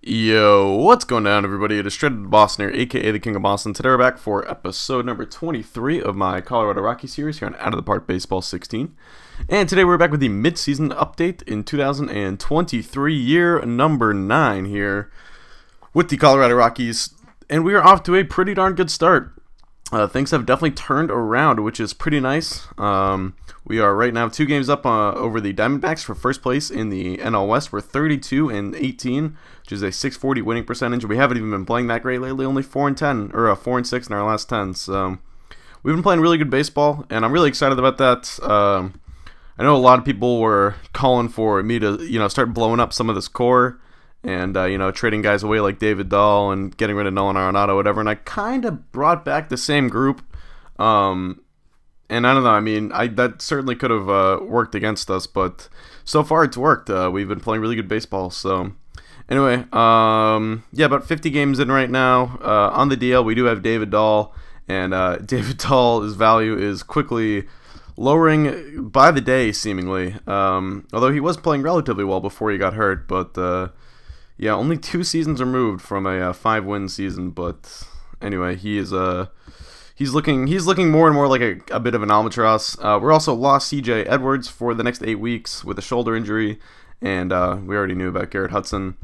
Yo, what's going down, everybody? It is Shredded Boston here, aka the King of Boston. Today we're back for episode number 23 of my Colorado Rockies series here on Out of the Park Baseball 16. And today we're back with the mid-season update in 2023, year number 9 here with the Colorado Rockies. And we are off to a pretty darn good start. Things have definitely turned around, which is pretty nice. We are right now 2 games up over the Diamondbacks for first place in the NL West. We're 32-18, which is a .640 winning percentage. We haven't even been playing that great lately. Only 4-10 or 4-6 in our last 10. So we've been playing really good baseball, and I'm really excited about that. I know a lot of people were calling for me to start blowing up some of this core. And, trading guys away like David Dahl and getting rid of Nolan Arenado, whatever. And I kind of brought back the same group. And I don't know, I mean, that certainly could have worked against us. But so far it's worked. We've been playing really good baseball. So, anyway, yeah, about 50 games in right now. On the DL, we do have David Dahl. And David Dahl's value is quickly lowering by the day, seemingly. Although he was playing relatively well before he got hurt. But... yeah, only 2 seasons removed from a 5-win season, but anyway, he's looking more and more like a bit of an albatross. We're also lost C.J. Edwards for the next 8 weeks with a shoulder injury, and we already knew about Garrett Hudson.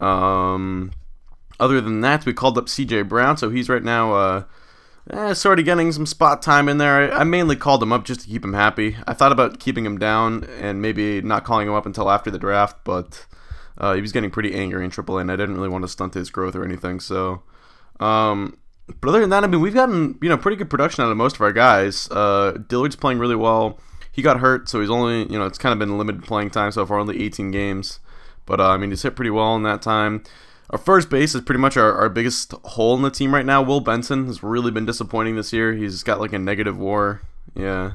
Other than that, we called up C.J. Brown, so he's right now sort of getting some spot time in there. I mainly called him up just to keep him happy. I thought about keeping him down and maybe not calling him up until after the draft, but... he was getting pretty angry in AAA, and I didn't really want to stunt his growth or anything. So, but other than that, I mean, we've gotten pretty good production out of most of our guys. Dillard's playing really well. He got hurt, so he's only it's kind of been limited playing time so far, only 18 games. But I mean, he's hit pretty well in that time. Our first base is pretty much our biggest hole in the team right now. Will Benson has really been disappointing this year. He's got like a negative WAR. Yeah.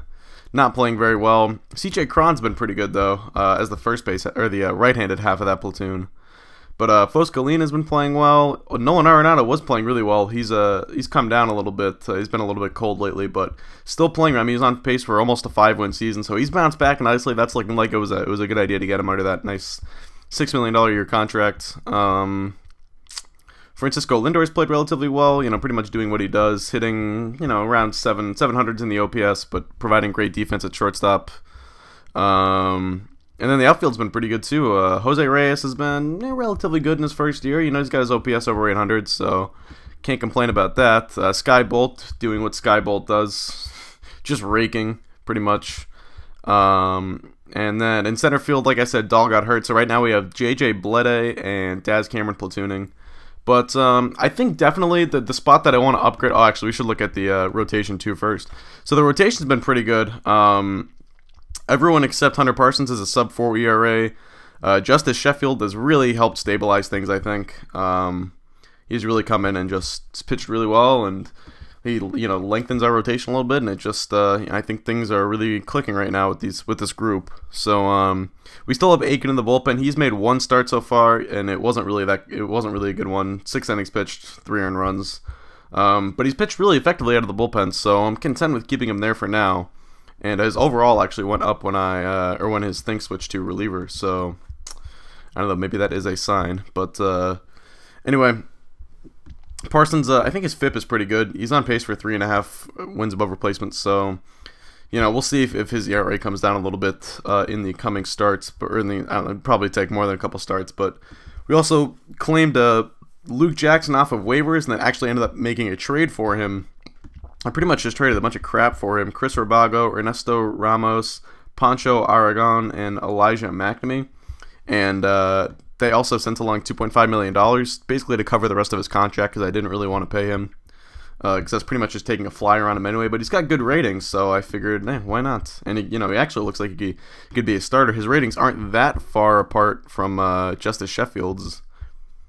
Not playing very well. C.J. Cron's been pretty good, though, as the first base, or the right-handed half of that platoon. But Foscolina has been playing well. Nolan Arenado was playing really well. He's come down a little bit. He's been a little bit cold lately, but still playing. I mean, he's on pace for almost a 5-win season, so he's bounced back nicely. That's looking like it was a good idea to get him out of that nice $6 million a year contract. Francisco Lindor's played relatively well, pretty much doing what he does, hitting, around 700s in the OPS, but providing great defense at shortstop. And then the outfield's been pretty good too. Jose Reyes has been relatively good in his first year. He's got his OPS over 800, so can't complain about that. Sky Bolt doing what Sky Bolt does, just raking pretty much. And then in center field, like I said, Dahl got hurt, so right now we have J.J. Bleday and Daz Cameron platooning. But I think definitely the spot that I want to upgrade... Oh, actually, we should look at the rotation too first. So the rotation's been pretty good. Everyone except Hunter Parsons is a sub-4 ERA. Justice Sheffield has really helped stabilize things, I think. He's really come in and just pitched really well, and he lengthens our rotation a little bit, and it just I think things are really clicking right now with this group. So we still have Aiken in the bullpen. He's made 1 start so far, and it wasn't really a good one. 6 innings pitched, 3 earned runs. But he's pitched really effectively out of the bullpen, so I'm content with keeping him there for now. And his overall actually went up when his thing switched to reliever. So I don't know, maybe that is a sign. But anyway. Parsons, I think his FIP is pretty good. He's on pace for 3.5 wins above replacement, so we'll see if his ERA comes down a little bit in the coming starts, but it'll probably take more than a couple starts. But we also claimed Luke Jackson off of waivers, and then actually ended up making a trade for him. I pretty much just traded a bunch of crap for him: Chris Rabago, Ernesto Ramos, Pancho Aragon, and Elijah McNamee, and they also sent along $2.5 million, basically to cover the rest of his contract, because I didn't really want to pay him, because that's pretty much just taking a flyer on him anyway. But he's got good ratings, so I figured, why not? And he actually looks like he could be a starter. His ratings aren't that far apart from Justice Sheffield's,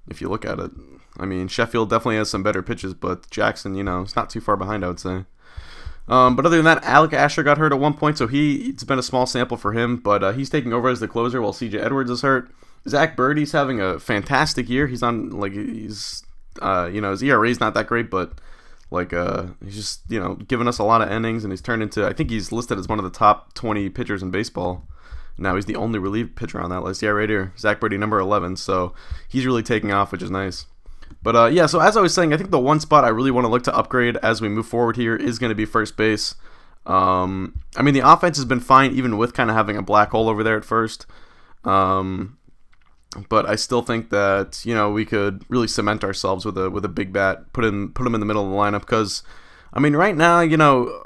if you look at it. I mean, Sheffield definitely has some better pitches, but Jackson, is not too far behind, I would say. But other than that, Alec Asher got hurt at one point, so it's been a small sample for him, but he's taking over as the closer while C.J. Edwards is hurt. Zach Birdie's having a fantastic year. He's on, his ERA is not that great, but, he's just, giving us a lot of innings, and he's turned into, I think he's listed as one of the top 20 pitchers in baseball. Now he's the only relief pitcher on that list. Yeah, right here, Zach Brady, number 11. So he's really taking off, which is nice. But yeah, so as I was saying, I think the one spot I really want to look to upgrade as we move forward here is going to be first base. I mean, the offense has been fine even with kind of having a black hole over there at first. But I still think that, you know, we could really cement ourselves with a big bat, put him in the middle of the lineup, because I mean, right now, you know,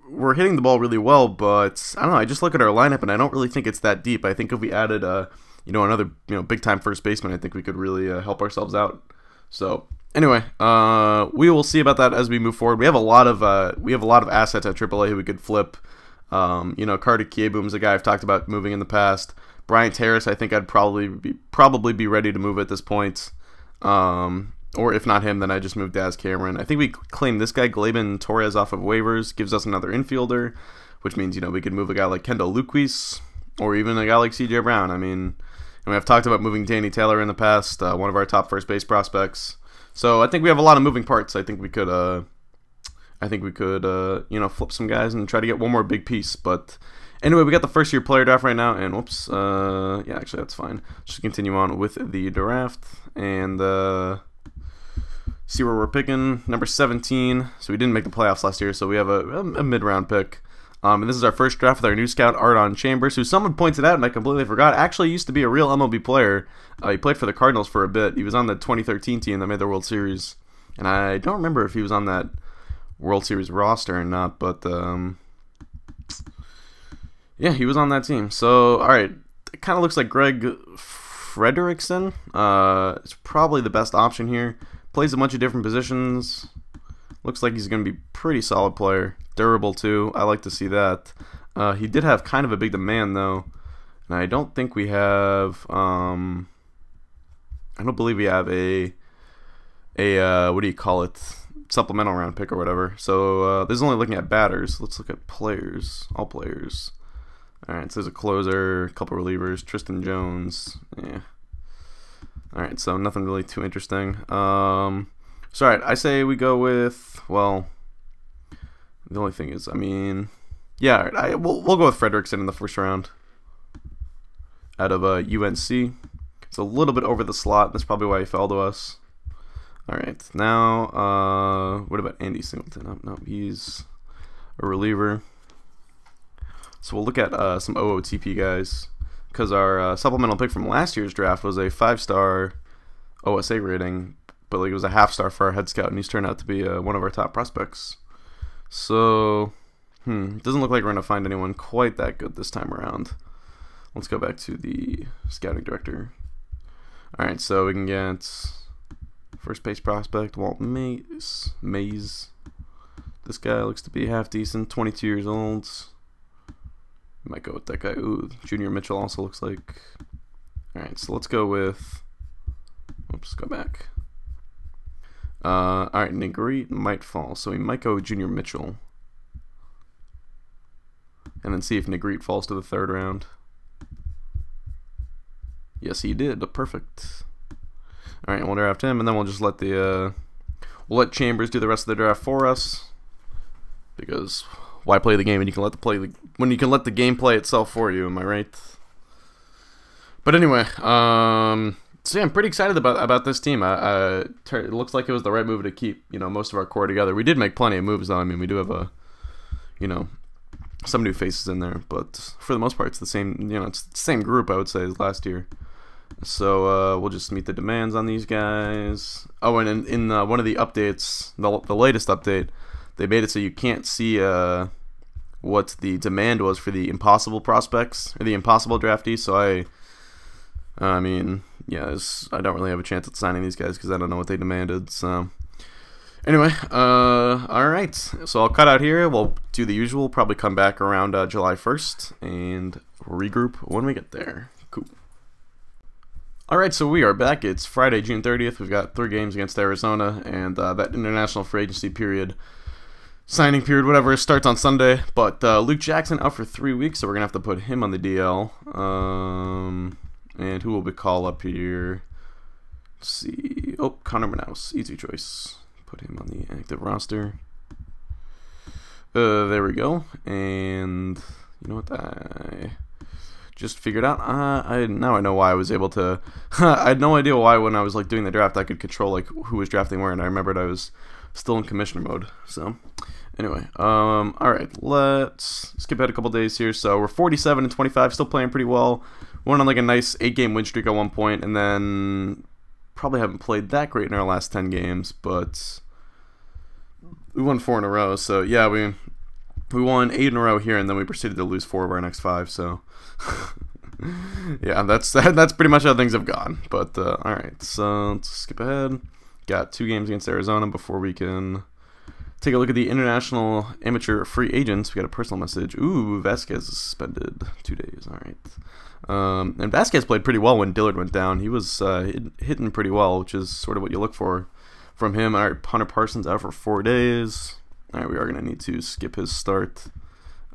we're hitting the ball really well, but I don't know, I just look at our lineup and I don't really think it's that deep. I think if we added you know, another, you know, big time first baseman, I think we could really help ourselves out. So anyway, we will see about that as we move forward. We have a lot of assets at AAA who we could flip. You know, Carter Kieboom's a guy I've talked about moving in the past. Bryant Harris, I think I'd probably be ready to move at this point. Or if not him, then I just move Daz Cameron. I think we claim this guy, Gleyben Torres, off of waivers, gives us another infielder, which means, you know, we could move a guy like Kendall Luquis, or even a guy like C.J. Brown. I mean, I've talked about moving Danny Taylor in the past, one of our top first base prospects. So I think we have a lot of moving parts. I think we could, you know, flip some guys and try to get one more big piece. But anyway, we got the first year player draft right now, and whoops, yeah, actually that's fine. Just continue on with the draft and see where we're picking. Number 17. So we didn't make the playoffs last year, so we have a mid-round pick. And this is our first draft with our new scout, Ardon Chambers, who someone pointed out, and I completely forgot, actually used to be a real MLB player. He played for the Cardinals for a bit. He was on the 2013 team that made the World Series. And I don't remember if he was on that World Series roster or not, but yeah, he was on that team. So, alright, it kind of looks like Greg Frederickson. It's probably the best option here. Plays a bunch of different positions. Looks like he's going to be a pretty solid player. Durable, too. I like to see that. He did have kind of a big demand, though. And I don't think we have... I don't believe we have a what do you call it? Supplemental round pick or whatever. So this is only looking at batters. Let's look at players. All players. Alright, so there's a closer, a couple relievers. Tristan Jones. Yeah. Alright, so nothing really too interesting. So, alright, I say we go with, well, the only thing is, I mean, yeah, alright, we'll go with Frederickson in the first round out of UNC. It's a little bit over the slot. That's probably why he fell to us. Alright, now, what about Andy Singleton? No, he's a reliever. So we'll look at some OOTP guys, because our supplemental pick from last year's draft was a 5-star OSA rating, but like it was a half-star for our head scout, and he's turned out to be one of our top prospects. So, it doesn't look like we're going to find anyone quite that good this time around. Let's go back to the scouting director. Alright, so we can get first base prospect, Walt Mays. This guy looks to be half decent, 22 years old. Might go with that guy. Ooh, Junior Mitchell also looks like. Alright, so let's go with... Oops, go back. Alright, Negrete might fall, so we might go with Junior Mitchell. And then see if Negrete falls to the 3rd round. Yes, he did. Perfect. Alright, we'll draft him, and then we'll just let the... we'll let Chambers do the rest of the draft for us. Because... why play the game when you can let the game play itself for you? Am I right? But anyway, so yeah, I'm pretty excited about this team. It looks like it was the right move to keep, you know, most of our core together. We did make plenty of moves, though. I mean, we do have you know, some new faces in there, but for the most part, it's the same. You know, it's the same group, I would say, as last year. So we'll just meet the demands on these guys. Oh, and in one of the updates, the latest update, they made it so you can't see what the demand was for the impossible prospects or the impossible draftees. So I mean, yeah, I don't really have a chance at signing these guys because I don't know what they demanded. So anyway, all right. So I'll cut out here. We'll do the usual. Probably come back around July 1st and regroup when we get there. Cool. All right, so we are back. It's Friday, June 30th. We've got 3 games against Arizona, and that international free agency period. Signing period, whatever, starts on Sunday, but Luke Jackson out for 3 weeks, so we're going to have to put him on the DL. And who will we call up here? Let's see. Oh, Connor Manaus, easy choice. Put him on the active roster. There we go. And you know what? just figured out. Now I know why I was able to. I had no idea why when I was like doing the draft I could control like who was drafting where, and I remembered I was still in commissioner mode. So anyway, all right, let's skip ahead a couple days here. So we're 47-25, still playing pretty well. Went on like a nice 8-game win streak at one point, and then probably haven't played that great in our last 10 games, but we won 4 in a row. So yeah, we won 8 in a row here, and then we proceeded to lose 4 of our next 5. So yeah, that's pretty much how things have gone. But all right, so let's skip ahead. Got 2 games against Arizona before we can take a look at the international amateur free agents. We got a personal message. Ooh, Vasquez is suspended 2 days. All right. And Vasquez played pretty well when Dillard went down. He was hitting pretty well, which is sort of what you look for from him. All right, Hunter Parsons out for 4 days. All right, we are going to need to skip his start.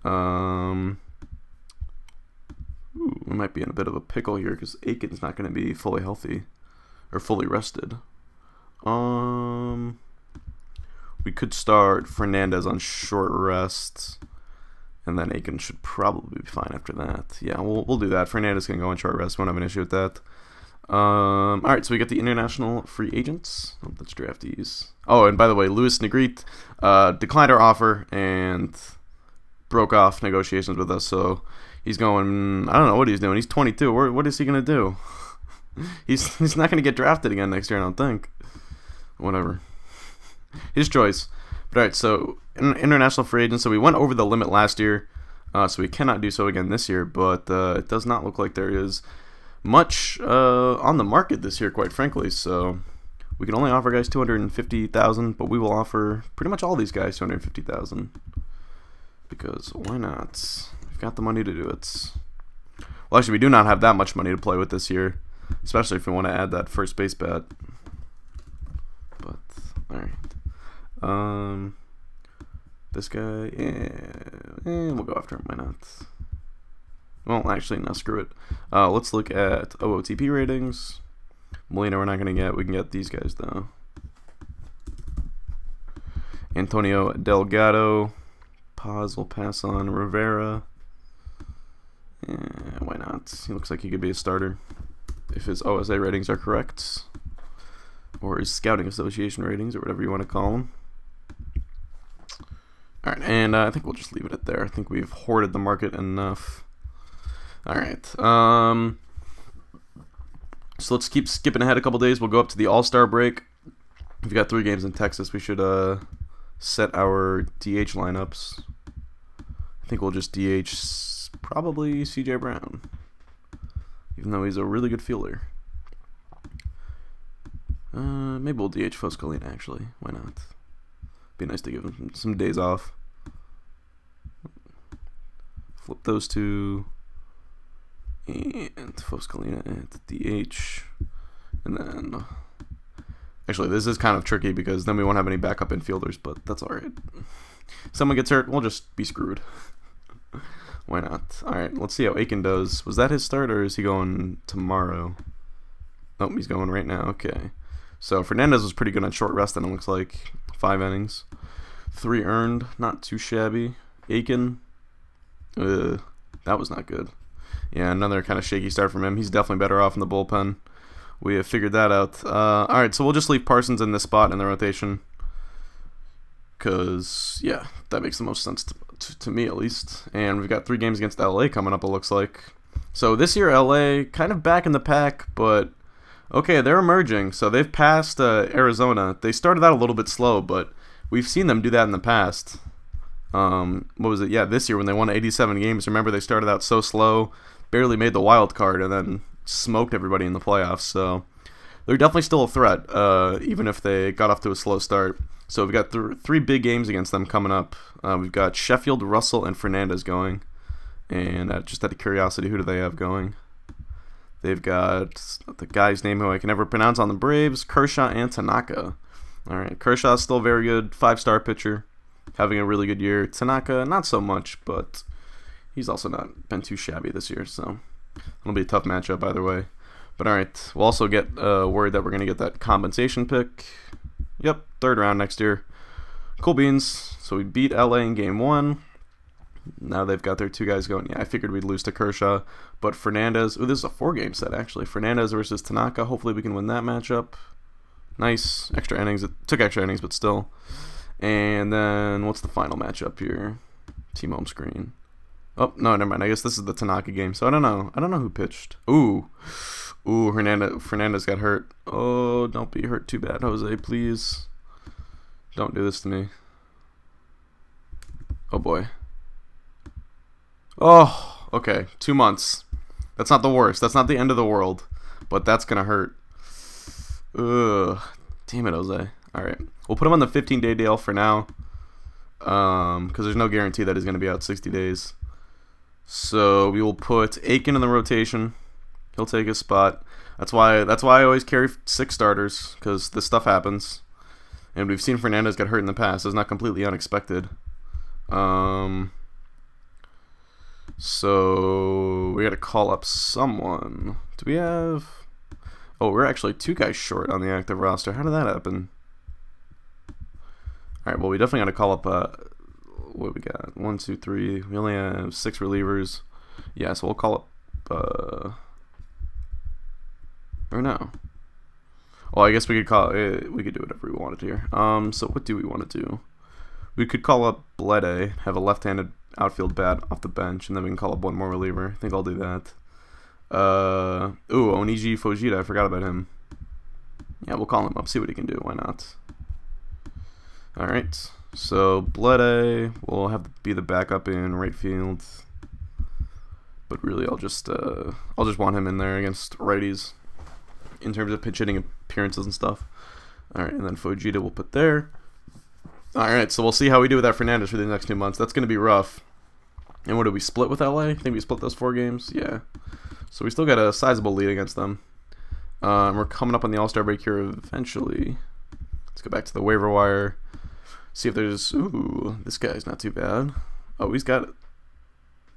Ooh, we might be in a bit of a pickle here because Aiken's not going to be fully healthy or fully rested. We could start Fernandez on short rest, and then Aiken should probably be fine after that. Yeah, we'll do that. Fernandez can go on short rest. Won't have an issue with that. All right, so we got the international free agents. Let's draft these. Oh, and by the way, Luis Negrit declined our offer and broke off negotiations with us. So he's going. I don't know what he's doing. He's 22. What is he gonna do? He's not gonna get drafted again next year, I don't think. Whatever. His choice. But alright, so international free agents. So we went over the limit last year, so we cannot do so again this year. But it does not look like there is much on the market this year, quite frankly. So we can only offer guys $250,000, but we will offer pretty much all these guys $250,000 because why not? We've got the money to do it. Well, actually, we do not have that much money to play with this year, especially if we want to add that first base bat. But all right. This guy, we'll go after him. Why not? Well, actually, no, screw it. Let's look at OOTP ratings. Molina, we're not gonna get. We can get these guys though. Antonio Delgado. Paz will pass on. Rivera. Yeah, why not? He looks like he could be a starter if his OSA ratings are correct, or his scouting association ratings, or whatever you want to call them. Alright, and I think we'll just leave it at there. I think we've hoarded the market enough. Alright, so let's keep skipping ahead a couple days. We'll go up to the All-Star break. We've got 3 games in Texas. We should set our DH lineups. I think we'll just DH probably CJ Brown, even though he's a really good fielder. Maybe we'll DH Foscolina, actually. Why not? Be nice to give him some days off. Flip those 2. And Foscolina at DH. And then... Actually, this is kind of tricky because then we won't have any backup infielders, but that's alright. Someone gets hurt, we'll just be screwed. Why not? Alright, let's see how Aiken does. Was that his start, or is he going tomorrow? Oh, he's going right now. Okay. So Fernandez was pretty good on short rest, and it looks like 5 innings, 3 earned, not too shabby. Aiken, that was not good. Yeah, another kind of shaky start from him. He's definitely better off in the bullpen. We have figured that out. All right, so we'll just leave Parsons in this spot in the rotation, because yeah, that makes the most sense to me at least. And we've got 3 games against LA coming up, it looks like. So this year LA kind of back in the pack, but okay, they're emerging. So they've passed Arizona. They started out a little bit slow, but we've seen them do that in the past. What was it? Yeah, this year when they won 87 games. Remember, they started out so slow, barely made the wild card, and then smoked everybody in the playoffs. So they're definitely still a threat, even if they got off to a slow start. So we've got 3 big games against them coming up. We've got Sheffield, Russell, and Fernandez going. And just out of curiosity, who do they have going? They've got the guy's name who I can never pronounce on the Braves, Kershaw and Tanaka. All right, Kershaw's still very good, 5-star pitcher, having a really good year. Tanaka, not so much, but he's also not been too shabby this year, so it'll be a tough matchup either way. But all right, we'll also get worried that we're going to get that compensation pick. Yep, 3rd round next year. Cool beans. So we beat LA in game 1. Now they've got their 2 guys going. Yeah, I figured we'd lose to Kershaw. But Fernandez... Ooh, this is a 4-game set, actually. Fernandez versus Tanaka. Hopefully we can win that matchup. Nice. Extra innings. It took extra innings, but still. And then, what's the final matchup here? Team home screen. Oh, no, never mind. I guess this is the Tanaka game. So I don't know. I don't know who pitched. Ooh. Ooh, Fernandez got hurt. Oh, don't be hurt too bad, Jose, please. Don't do this to me. Oh, boy. Oh, okay. 2 months. That's not the worst. That's not the end of the world. But that's going to hurt. Ugh. Damn it, Jose. Alright. We'll put him on the 15-day DL for now. Because there's no guarantee that he's going to be out 60 days. So we will put Aiken in the rotation. He'll take his spot. That's why I always carry 6 starters, because this stuff happens. And we've seen Fernandez get hurt in the past. It's not completely unexpected. So we got to call up someone. Do we have... Oh, we're actually 2 guys short on the active roster. How did that happen? Alright, well, we definitely got to call up... what we got? 1, 2, 3. We only have 6 relievers. Yeah, so we'll call up... or no. Well, I guess we could call... we could do whatever we wanted here. So what do we want to do? We could call up Blede, have a left-handed outfield bat off the bench, and then we can call up 1 more reliever. I think I'll do that. Ooh, Oniji Fujita, I forgot about him. Yeah, we'll call him up, see what he can do, why not? Alright, so Blede will have to be the backup in right field. But really, I'll just want him in there against righties in terms of pitch hitting appearances and stuff. Alright, and then Fujita we'll put there. Alright, so we'll see how we do with that Fernandez for the next 2 months. That's going to be rough. And what did we split with LA? I think we split those 4 games. Yeah. So we still got a sizable lead against them. We're coming up on the All-Star break here eventually. Let's go back to the waiver wire. See if there's... Ooh, this guy's not too bad. Oh, he's got...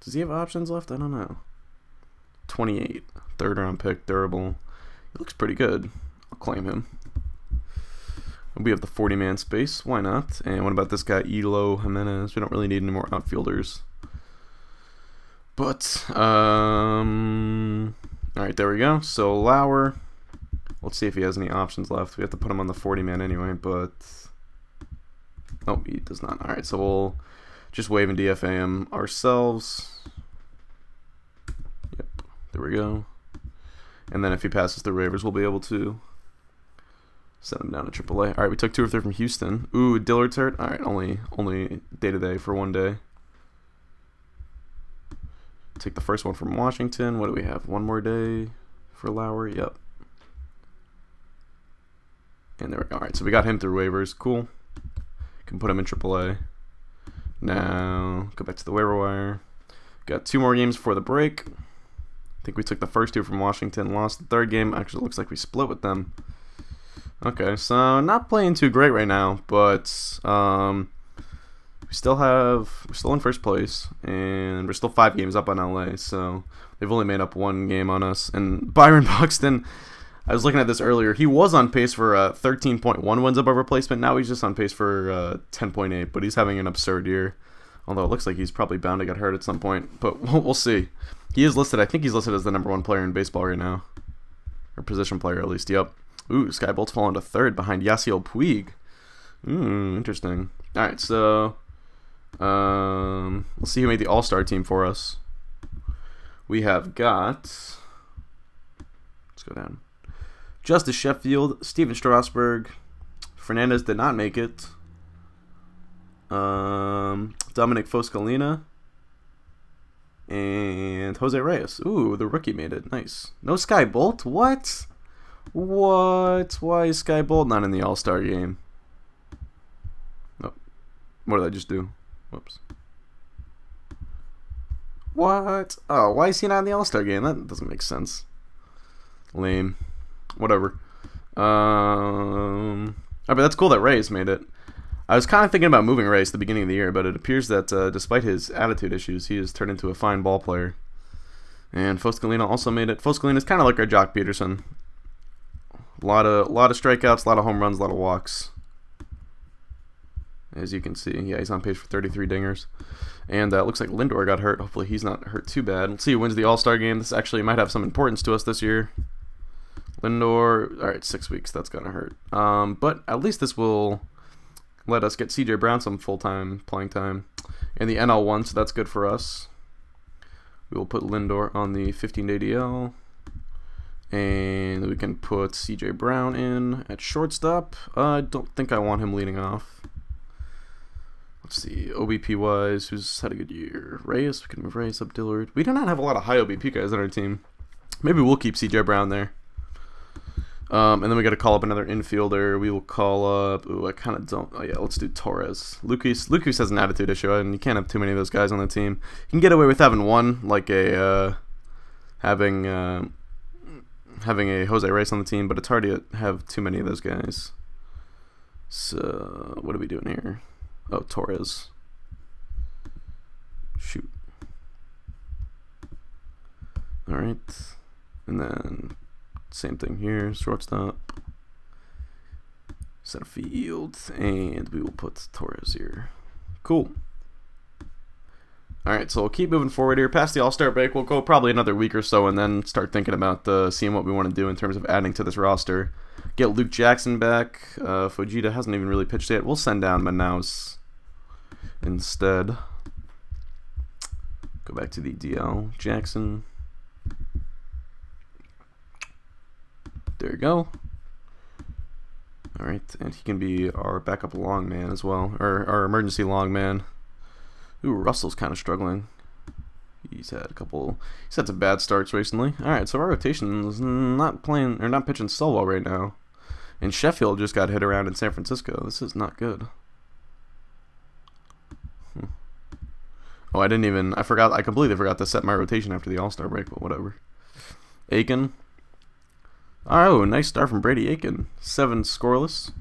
Does he have options left? I don't know. 28. 3rd round pick, durable. He looks pretty good. I'll claim him. We have the 40-man space. Why not? And what about this guy, Elo Jimenez? We don't really need any more outfielders. But, alright, there we go. So, Lauer. Let's see if he has any options left. We have to put him on the 40-man anyway, but... Oh, he does not. Alright, so we'll just waive and DFA him ourselves. Yep, there we go. And then if he passes the waivers, we'll be able to send him down to AAA. Alright, we took 2 or 3 from Houston. Ooh, Dillard's hurt. Alright, only day-to-day for 1 day. Take the first one from Washington. What do we have? 1 more day for Lauer. Yep. And there we go. Alright, so we got him through waivers. Cool. Can put him in AAA. Now, go back to the waiver wire. Got 2 more games before the break. I think we took the first 2 from Washington. Lost the 3rd game. Actually, it looks like we split with them. Okay, so not playing too great right now, but we're still in first place, and we're still 5 games up on LA, so they've only made up 1 game on us. And Byron Buxton, I was looking at this earlier, he was on pace for 13.1 wins above replacement. Now he's just on pace for 10.8, but he's having an absurd year. Although it looks like he's probably bound to get hurt at some point, but we'll see. He is listed, I think he's listed as the #1 player in baseball right now. Or position player at least, yep. Ooh, Sky Bolt's fallen to 3rd behind Yasiel Puig. Interesting. Alright, so let's see who made the All-Star team for us. We have got, let's go down, Justice Sheffield, Steven Strasburg, Fernandez did not make it, Dominic Foscalina, and Jose Reyes. Ooh, the rookie made it. Nice. No Sky Bolt? What? What? Why is Sky Bolt not in the All-Star game? Oh, what did I just do? Whoops. What? Oh, why is he not in the All-Star game? That doesn't make sense. Lame. Whatever. Alright, but that's cool that Reyes made it. I was kind of thinking about moving Reyes at the beginning of the year, but it appears that despite his attitude issues, he has turned into a fine ball player. And Foscalina also made it. Foscalina is kind of like our Jock Peterson. A lot of strikeouts, a lot of home runs, a lot of walks. as you can see. Yeah, he's on pace for 33 dingers. And it looks like Lindor got hurt. Hopefully he's not hurt too bad. Let's see who wins the All-Star game. This actually might have some importance to us this year. Lindor, all right, 6 weeks. That's going to hurt. But at least this will let us get CJ Brown some full-time playing time in the NL1, so that's good for us. We will put Lindor on the 15-day DL. And we can put CJ Brown in at shortstop. I don't think I want him leading off. Let's see, OBP-wise, who's had a good year? Reyes, we can move Reyes up, Dillard. We do not have a lot of high OBP guys on our team. Maybe we'll keep CJ Brown there. And then we got to call up another infielder. We will call up, ooh, I kind of don't, oh yeah, let's do Torres. Lucas has an attitude issue, and you can't have too many of those guys on the team. You can get away with having one, like having a Jose Reyes on the team, but it's hard to have too many of those guys. So, what are we doing here? Oh, Torres. Shoot. Alright. And then, same thing here, shortstop. Center field. And we will put Torres here. Cool. Alright, so we'll keep moving forward here. Past the All-Star break, we'll go probably another week or so and then start thinking about seeing what we want to do in terms of adding to this roster. Get Luke Jackson back. Fujita hasn't even really pitched yet. We'll send down Manaus instead. Go back to the DL. Jackson. There you go. Alright, and he can be our backup long man as well, or our emergency long man. Ooh, Russell's kind of struggling. He's had some bad starts recently. Alright, so our rotation is not pitching so well right now. And Sheffield just got hit around in San Francisco. This is not good. Oh, I completely forgot to set my rotation after the All-Star break, but whatever. Aiken. Oh, nice start from Brady Aiken. 7 scoreless.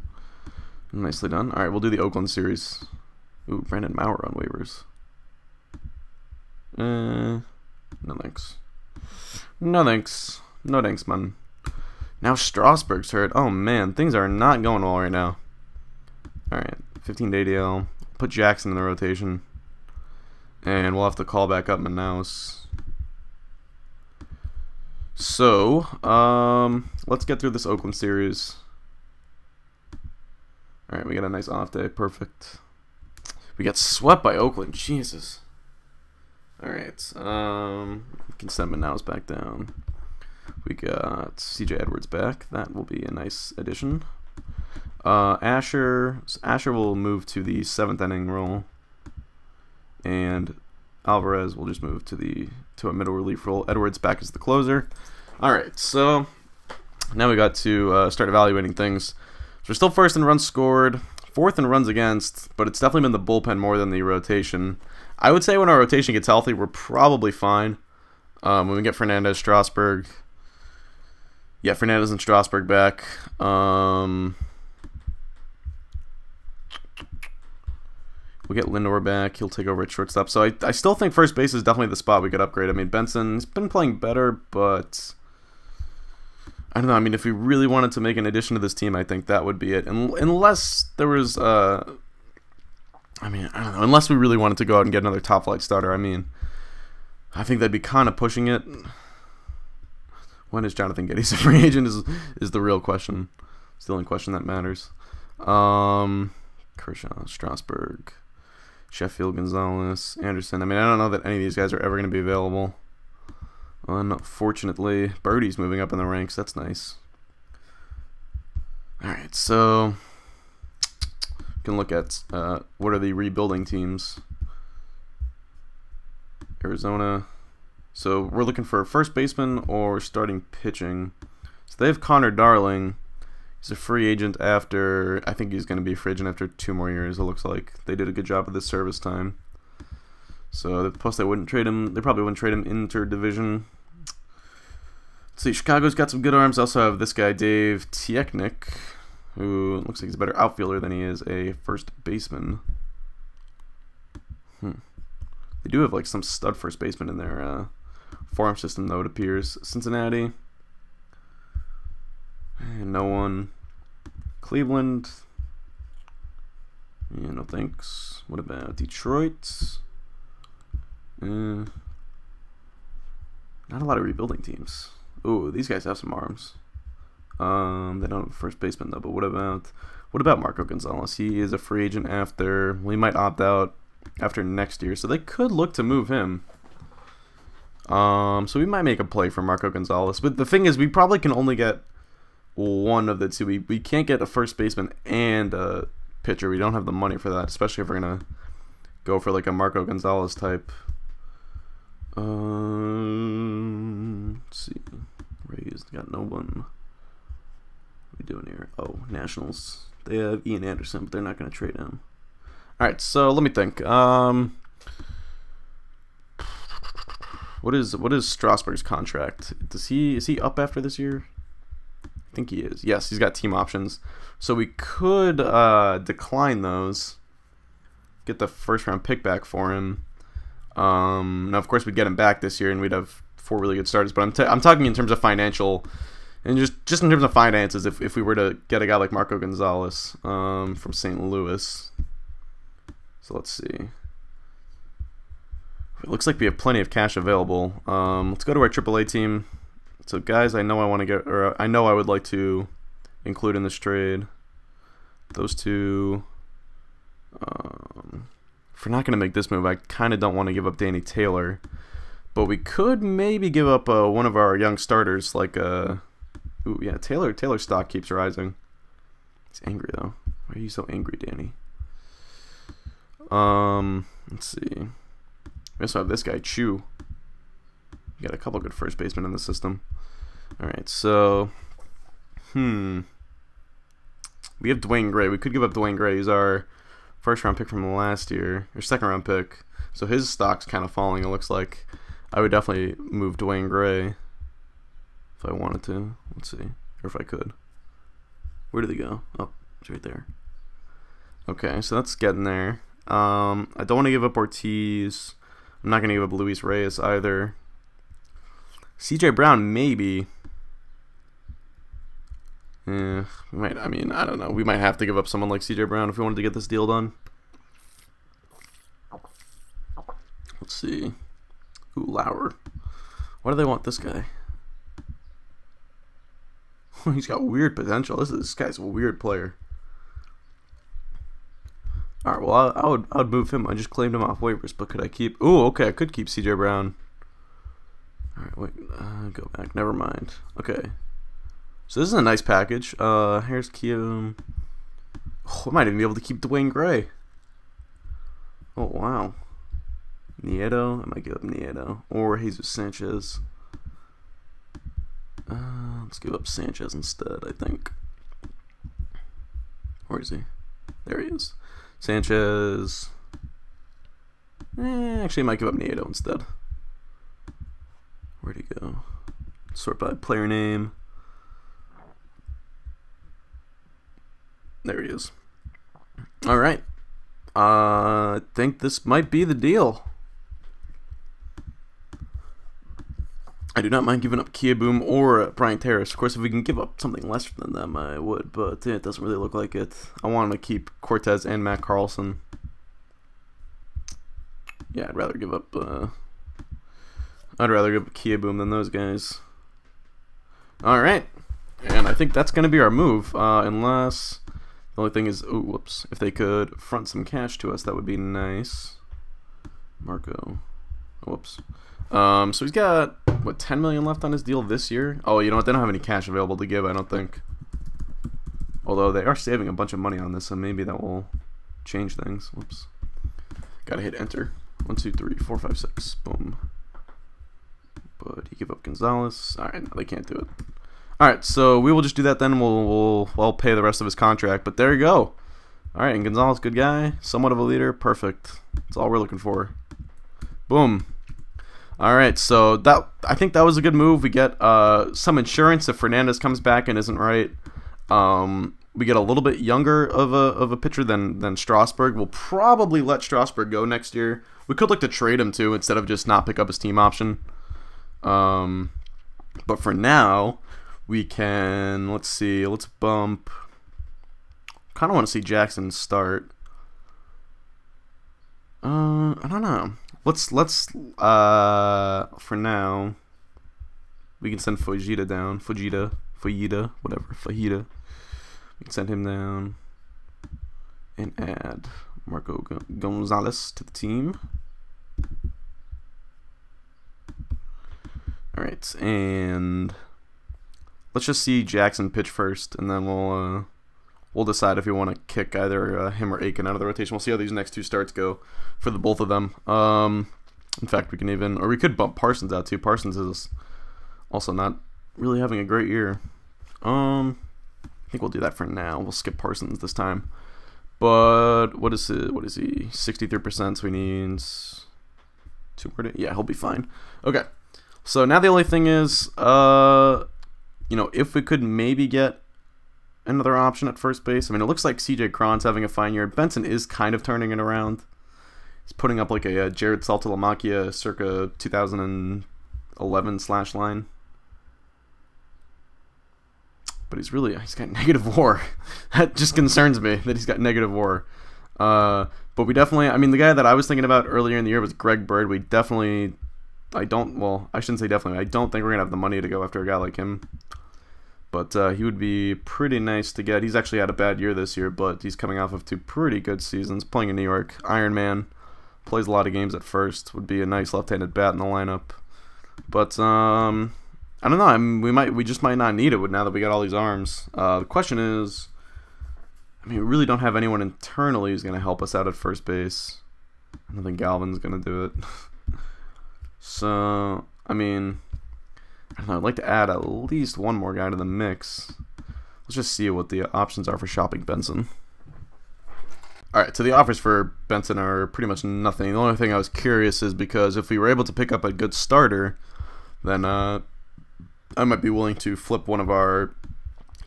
Nicely done. Alright, we'll do the Oakland series. Ooh, Brandon Maurer on waivers. No thanks. No thanks. No thanks, man. Now Strasburg's hurt. Oh man, things are not going well right now. Alright, 15-day DL. Put Jackson in the rotation. And we'll have to call back up Manaus. So, let's get through this Oakland series. Alright, we got a nice off day. Perfect. We got swept by Oakland. Jesus. Alright. We can send Manaus back down. We got CJ Edwards back. That will be a nice addition. Asher will move to the 7th inning role. And Alvarez will just move to a middle relief role. Edwards back as the closer. Alright, so now we got to start evaluating things. So we're still first in runs scored, 4th in runs against, but it's definitely been the bullpen more than the rotation. I would say when our rotation gets healthy, we're probably fine. When we get Fernandez, Strasburg. Yeah, Fernandez and Strasburg back. We'll get Lindor back. He'll take over at shortstop. So I still think first base is definitely the spot we could upgrade. I mean, Benson's been playing better, but I don't know. I mean, if we really wanted to make an addition to this team, I think that would be it. Unless there was, I mean, I don't know. Unless we really wanted to go out and get another top flight starter. I mean, I think that'd be kind of pushing it. When is Jonathan Geddes a free agent is the real question. It's the only question that matters. Kershaw, Strasburg, Sheffield, Gonzalez, Anderson. I mean, I don't know that any of these guys are ever going to be available. Unfortunately, Birdie's moving up in the ranks. That's nice. Alright, so we can look at what are the rebuilding teams. Arizona. So we're looking for a first baseman or starting pitching. So they have Connor Darling. He's a free agent after, I think he's going to be a free agent after 2 more years, it looks like. They did a good job of this service time. So, plus they wouldn't trade him, they probably wouldn't trade him interdivision. Let's see, Chicago's got some good arms. They also have this guy, Dave Tiechnik, who looks like he's a better outfielder than he is a first baseman. They do have like some stud first baseman in their farm system, though, it appears. Cincinnati. And no one. Cleveland. Yeah, no thanks. What about Detroit? Not a lot of rebuilding teams. Ooh, these guys have some arms. They don't have a first baseman though. But what about Marco Gonzalez? He is a free agent after. Well, he might opt out after next year, so they could look to move him. So we might make a play for Marco Gonzalez. But the thing is, we probably can only get one of the two. We can't get a first baseman and a pitcher. We don't have the money for that, especially if we're gonna go for like a Marco Gonzalez type. Let's see. Rays got no one. What are we doing here? Oh, Nationals. They have Ian Anderson, but they're not gonna trade him. All right, so let me think. What is Strasburg's contract? Is he up after this year? I think he is. Yes, he's got team options. So we could decline those, get the first round pick back for him. Now, of course, we'd get him back this year, and we'd have 4 really good starters. But I'm talking in terms of financial, and just in terms of finances. If we were to get a guy like Marco Gonzalez from St. Louis, so let's see. It looks like we have plenty of cash available. Let's go to our AAA team. So guys, I know I would like to include in this trade. Those two. If we're not going to make this move, I kind of don't want to give up Danny Taylor. But we could maybe give up one of our young starters, like ooh, yeah, Taylor's stock keeps rising. He's angry though. Why are you so angry, Danny? Let's see. We also have this guy, Chu. You got a couple good first basemen in the system. Alright, so we have Dwayne Gray. We could give up Dwayne Gray. He's our first round pick from last year, or second round pick. So his stock's kind of falling, it looks like. I would definitely move Dwayne Gray if I wanted to. Let's see. Or if I could. Where did he go? Oh, it's right there. Okay, so that's getting there. I don't want to give up Ortiz. I'm not going to give up Luis Reyes either. CJ Brown, maybe. Yeah, we might. I mean, I don't know. We might have to give up someone like CJ Brown if we wanted to get this deal done. Let's see. Ooh, Lauer. Why do they want this guy? He's got weird potential. This guy's a weird player. All right, well, I would move him. I just claimed him off waivers, but could I keep? Ooh, okay, I could keep CJ Brown. All right, wait, go back. Never mind. Okay, so this is a nice package. Here's Kium. Oh, I might even be able to keep Dwayne Gray. Oh wow, Nieto. I might give up Nieto or Jesus Sanchez. Let's give up Sanchez instead. I think. Where is he? There he is. Sanchez. Actually, I might give up Nieto instead. Where'd he go? Sort by player name. There he is. All right. I think this might be the deal. I do not mind giving up Kia Boom or Brian Terrace. Of course, if we can give up something less than them, I would, but it doesn't really look like it. I want to keep Cortez and Matt Carlson. Yeah, I'd rather give up Kia Boom than those guys. All right, and I think that's going to be our move, unless the only thing is, oh, whoops, if they could front some cash to us, that would be nice. Marco, oh, whoops. So he's got, what, 10 million left on his deal this year? Oh, you know what? They don't have any cash available to give, I don't think. Although they are saving a bunch of money on this, so maybe that will change things. Whoops. Gotta hit enter. 1, 2, 3, 4, 5, 6. Boom. But you give up Gonzalez. Alright, no, they can't do it. Alright, so we will just do that then. We'll pay the rest of his contract. But there you go. Alright, and Gonzalez, good guy. Somewhat of a leader. Perfect. That's all we're looking for. Boom. Alright, so I think that was a good move. We get some insurance if Fernandez comes back and isn't right. We get a little bit younger of a pitcher than Strasburg. We'll probably let Strasburg go next year. We could look to trade him too instead of just not pick up his team option. But for now, we can, let's see, let's bump. Kind of want to see Jackson start. I don't know. Let's for now, we can send Fujita down. Fujita, whatever, Fajita. We can send him down and add Marco Gonzalez to the team. All right, and let's just see Jackson pitch first, and then we'll decide if we want to kick either him or Aiken out of the rotation. We'll see how these next two starts go for the both of them. In fact, we can even, or we could bump Parsons out too. Parsons is also not really having a great year. I think we'll do that for now. We'll skip Parsons this time. But what is it? What is he? 63%. So he needs 2 more. Yeah, he'll be fine. Okay. So now the only thing is, you know, if we could maybe get another option at first base. I mean, it looks like CJ Cron's having a fine year. Benson is kind of turning it around. He's putting up like a Jared Saltalamacchia circa 2011 slash line. But he's got negative WAR. That just concerns me that he's got negative WAR. But we definitely, I mean, the guy that I was thinking about earlier in the year was Greg Bird. We definitely, I shouldn't say definitely. I don't think we're going to have the money to go after a guy like him. But he would be pretty nice to get. He's actually had a bad year this year, but he's coming off of 2 pretty good seasons. Playing in New York, Iron Man, plays a lot of games at first. Would be a nice left-handed bat in the lineup. But I don't know. We just might not need it now that we got all these arms. The question is, I mean, we really don't have anyone internally who's going to help us out at first base. I don't think Galvin's going to do it. So, I mean, I don't know. I'd like to add at least one more guy to the mix. Let's just see what the options are for shopping Benson. Alright, so the offers for Benson are pretty much nothing. The only thing I was curious is because if we were able to pick up a good starter, then I might be willing to flip one of our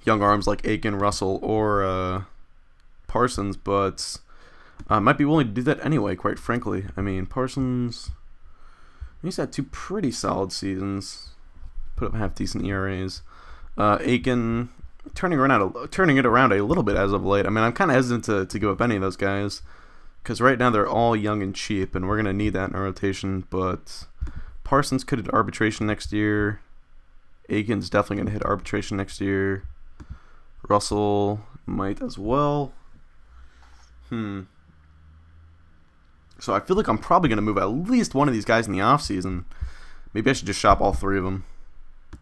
young arms like Aiken, Russell, or Parsons, but I might be willing to do that anyway, quite frankly. I mean, Parsons, he's had 2 pretty solid seasons. Put up half-decent ERAs. Aiken, turning it around a little bit as of late. I mean, I'm kind of hesitant to give up any of those guys because right now they're all young and cheap, and we're going to need that in our rotation. But Parsons could hit arbitration next year. Aiken's definitely going to hit arbitration next year. Russell might as well. So I feel like I'm probably going to move at least one of these guys in the offseason. Maybe I should just shop all 3 of them.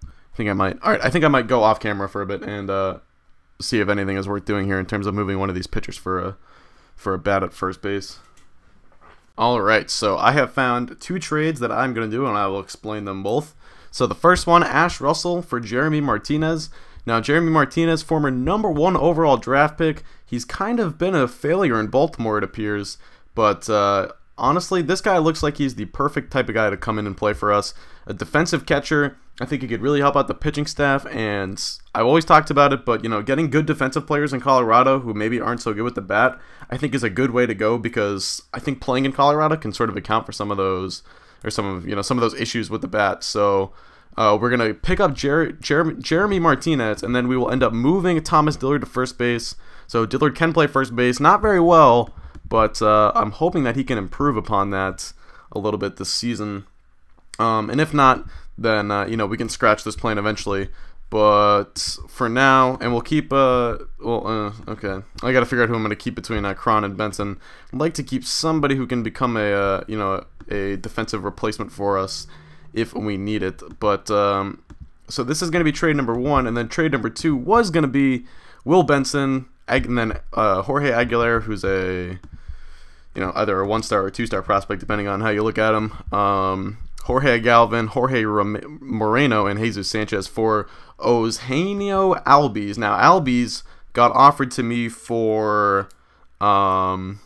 I think I might. Alright, I think I might go off camera for a bit and see if anything is worth doing here in terms of moving one of these pitchers for a bat at first base. Alright, so I have found 2 trades that I'm going to do, and I will explain them both. So the first one, Ash Russell for Jeremy Martinez. Now, Jeremy Martinez, former #1 overall draft pick. He's kind of been a failure in Baltimore, it appears. But honestly, this guy looks like he's the perfect type of guy to come in and play for us. A defensive catcher. I think he could really help out the pitching staff, and I've always talked about it, but, you know, getting good defensive players in Colorado who maybe aren't so good with the bat, I think is a good way to go, because I think playing in Colorado can sort of account for some of those, or some of those issues with the bat. So we're going to pick up Jeremy Martinez, and then we will end up moving Thomas Dillard to first base. So Dillard can play first base, not very well, but I'm hoping that he can improve upon that a little bit this season. And if not, then you know, we can scratch this plan eventually. But for now, and we'll keep okay, I gotta figure out who I'm gonna keep between Cron and Benson. I'd like to keep somebody who can become a you know, a defensive replacement for us if we need it. But so this is gonna be trade number 1, and then trade number 2 was gonna be Will Benson, and then Jorge Aguilar, who's a, you know, either a 1-star or 2-star prospect depending on how you look at him. Jorge Galvin, Jorge Moreno, and Jesus Sanchez for Eugenio Albies. Now, Albies got offered to me for Hunter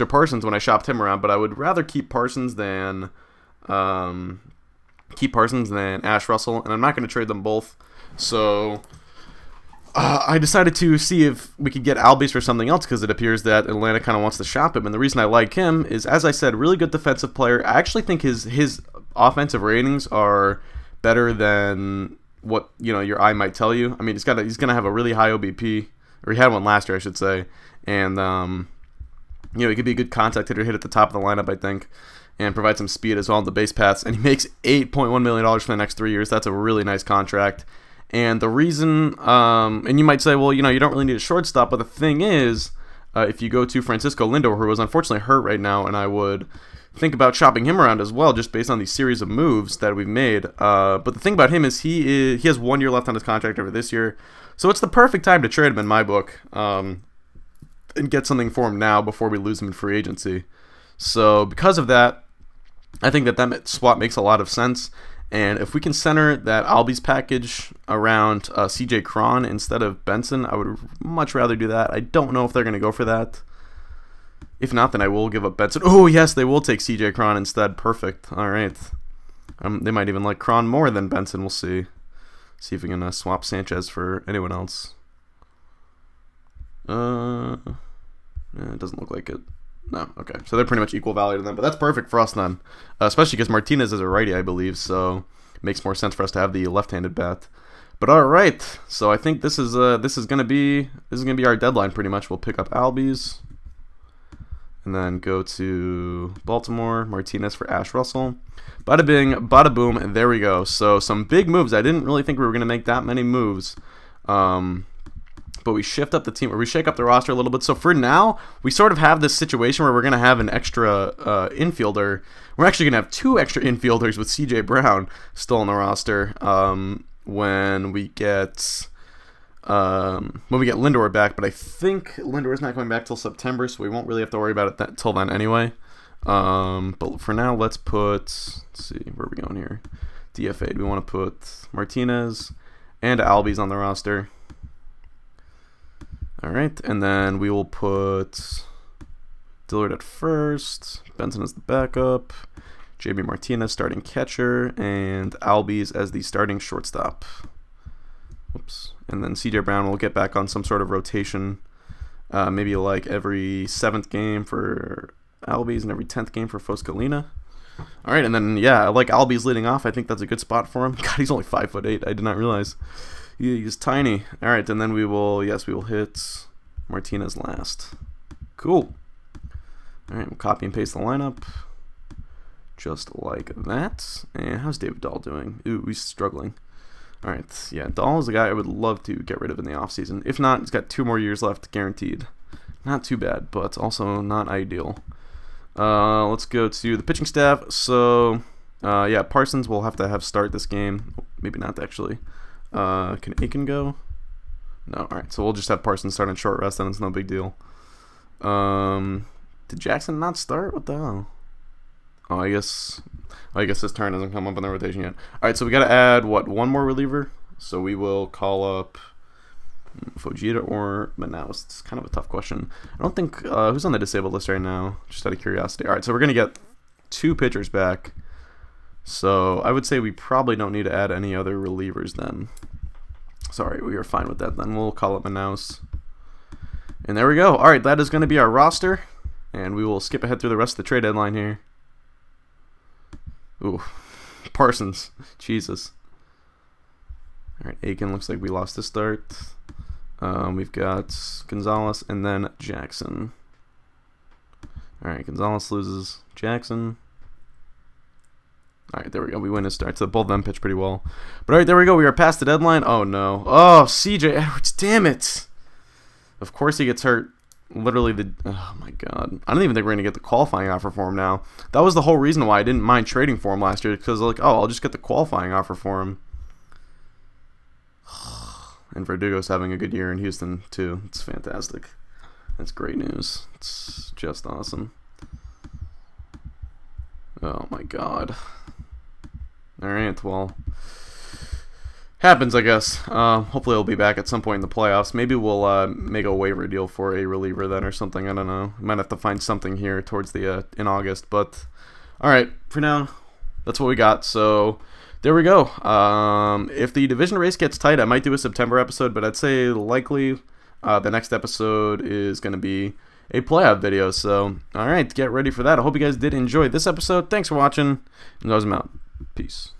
Parsons when I shopped him around, but I would rather keep Parsons than Ash Russell, and I'm not going to trade them both. So I decided to see if we could get Albies for something else, because it appears that Atlanta kind of wants to shop him. And the reason I like him is, as I said, really good defensive player. I actually think his offensive ratings are better than what, you know, your eye might tell you. I mean, he's gonna have a really high OBP, or he had one last year, I should say. And You know, he could be a good contact hitter, hit at the top of the lineup, I think, and provide some speed as well on the base paths. And he makes $8.1 million for the next 3 years. That's a really nice contract. And the reason, and you might say, well, you know, you don't really need a shortstop, but the thing is, if you go to Francisco Lindor, who is unfortunately hurt right now, and I would think about shopping him around as well, just based on these series of moves that we've made. But the thing about him is he has 1 year left on his contract over this year, so it's the perfect time to trade him in my book, and get something for him now before we lose him in free agency. So because of that, I think that swap makes a lot of sense. And if we can center that Albies package around CJ Cron instead of Benson, I would much rather do that. I don't know if they're going to go for that. If not, then I will give up Benson. Oh, yes, they will take CJ Cron instead. Perfect. All right. They might even like Cron more than Benson. We'll see. See if we can swap Sanchez for anyone else. Yeah, it doesn't look like it. No, okay. So they're pretty much equal value to them, but that's perfect for us then. Especially because Martinez is a righty, I believe, so it makes more sense for us to have the left-handed bat. But all right, so I think this is gonna be our deadline pretty much. We'll pick up Albies, and then go to Baltimore. Martinez for Ash Russell. Bada bing, bada boom, and there we go. So some big moves. I didn't really think we were gonna make that many moves. But we shift up the team, or we shake up the roster a little bit. So for now, we sort of have this situation where we're going to have an extra infielder. We're actually going to have 2 extra infielders with C.J. Brown still on the roster when we get Lindor back. But I think Lindor is not coming back till September, so we won't really have to worry about it till then anyway. But for now, let's see, where are we going here? DFA'd. We want to put Martinez and Albies on the roster. Alright, and then we will put Dillard at first, Benson as the backup, JB Martinez starting catcher, and Albies as the starting shortstop. Whoops. And then CJ Brown will get back on some sort of rotation, maybe like every 7th game for Albies and every 10th game for Foscalina. Alright, and then, yeah, I like Albies leading off. I think that's a good spot for him. God, he's only 5'8". I did not realize. He's tiny. All right, and then we will hit Martinez last. Cool. All right, we'll copy and paste the lineup just like that. And how's David Dahl doing? Ooh, he's struggling. All right, yeah, Dahl is a guy I would love to get rid of in the offseason. If not, he's got 2 more years left guaranteed. Not too bad, but also not ideal. Let's go to the pitching staff. So, yeah, Parsons will have to start this game. Maybe not actually. Can Aiken go? No, alright, so we'll just have Parsons start on short rest, and it's no big deal. Did Jackson not start? What the hell? Oh, I guess his turn hasn't come up in the rotation yet. Alright, so we gotta add, what, 1 more reliever? So we will call up Fujita or Manaus. It's kind of a tough question. I don't think, who's on the disabled list right now? Just out of curiosity. Alright, so we're gonna get 2 pitchers back. So I would say we probably don't need to add any other relievers then. Sorry, we are fine with that then. We'll call it Manaus. And there we go. Alright, that is going to be our roster. And we will skip ahead through the rest of the trade deadline here. Ooh, Parsons. Jesus. Alright, Aiken looks like we lost his start. We've got Gonzalez and then Jackson. Alright, Gonzalez loses Jackson. Alright, there we go. We win his start. So both of them pitch pretty well. But alright, there we go. We are past the deadline. Oh, no. Oh, CJ Edwards. Damn it. Of course he gets hurt. Literally oh, my God. I don't even think we're going to get the qualifying offer for him now. That was the whole reason why I didn't mind trading for him last year. Because, like, oh, I'll just get the qualifying offer for him. And Verdugo's having a good year in Houston, too. It's fantastic. That's great news. It's just awesome. Oh, my God. Alright, well, happens, I guess. Hopefully he'll be back at some point in the playoffs. Maybe we'll make a waiver deal for a reliever then or something. I don't know. Might have to find something here towards the in August. But, alright, for now, that's what we got. So, there we go. If the division race gets tight, I might do a September episode, but I'd say likely the next episode is going to be a playoff video. So, alright, get ready for that. I hope you guys did enjoy this episode. Thanks for watching, and I'm out. Peace.